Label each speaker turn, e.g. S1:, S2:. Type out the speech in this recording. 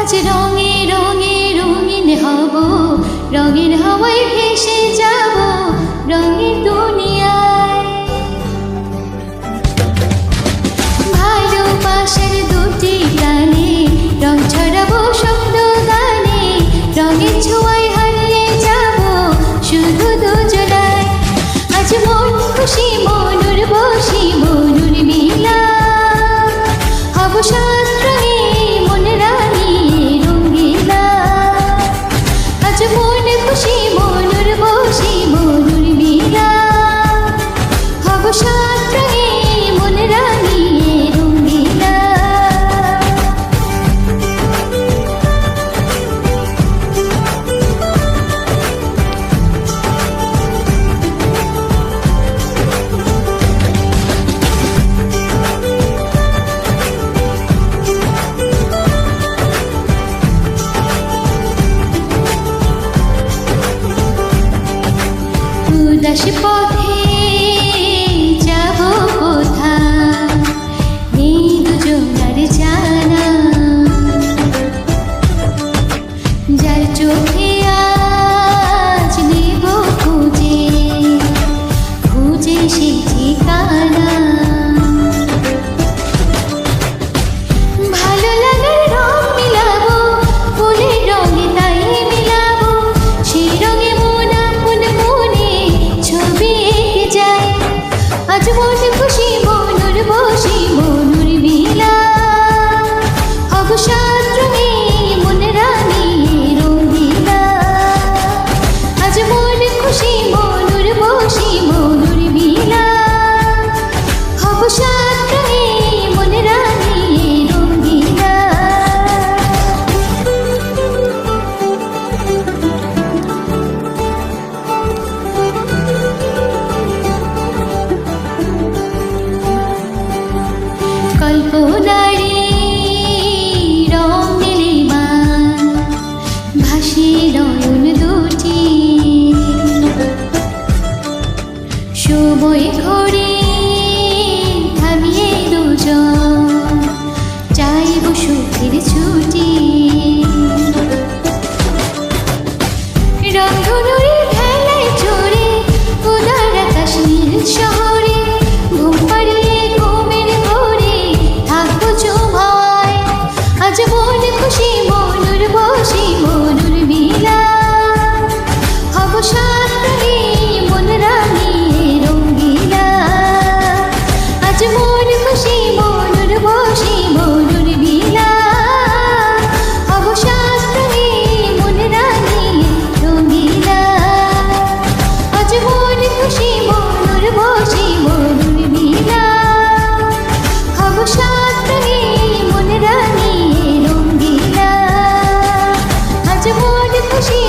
S1: আজ রঙে রঙে রঙিন হব, রঙের হাওয়ায় ভেসে যাব রঙের দুনিয়ায়। ভালোবাসার দুটি প্রাণে রং ছড়াবো শব্দ গানে, রঙের ছোঁয়ায় হারিয়ে যাব শুধু দুজনায়। আজ মন খুশি মনুর বসি মনুর মিলা, হব সাত রঙে মন রাঙিয়ে রঙ্গিলা। আজ মন খুশি মনুর বসি মনুর মিলা, হব সাত রঙে মন রাঙিয়ে রঙ্গিলা। উদাস পথে যাব কোথায়, নেই দুজনার জানা। যার চোখে আজ নেব খুঁজে খুঁজে সে ঠিকানা। ভালো লাগার রং মিলাবো, ফুলের রঙে তাই মিলাবো, সেই রঙে মন আপন মনে ছবি এঁকে যায়। আজ মন খুশি মনুর বসি মনুর মিলা, হব সাত রঙে মন রাঙিয়ে রঙ্গিলা। আজ মন খুশি মনুর বসি মনুর মিলা, হব সাত রঙে মন রাঙিয়ে রঙ্গিলা। কল্পনারে রং নীলিমান ভাসে নয়ন দুটি, সময় ঘড়ি থামিয়ে দুজন চাইব সুখের ছুটি। রংধনুরের ভেলায় চড়ে উদার আকাশ নীল শহরে, ঘুম পাড়িয়ে ঘুমের ঘোরে থাকবো জমায়। আজ মন খুশি মনুর বসি মনুর মিলা, হব সাত রঙে মন রাঙিয়ে রঙ্গিলা। আজ মন খুশি মনুর বসি মনুর মিলা, হব সাত রঙে মন রাঙিয়ে রঙ্গিলা। আজ মন খুশি মনুর বসি মনুর মিলা, হব সাত রঙে মন রাঙিয়ে রঙ্গিলা। আজ মন খুশি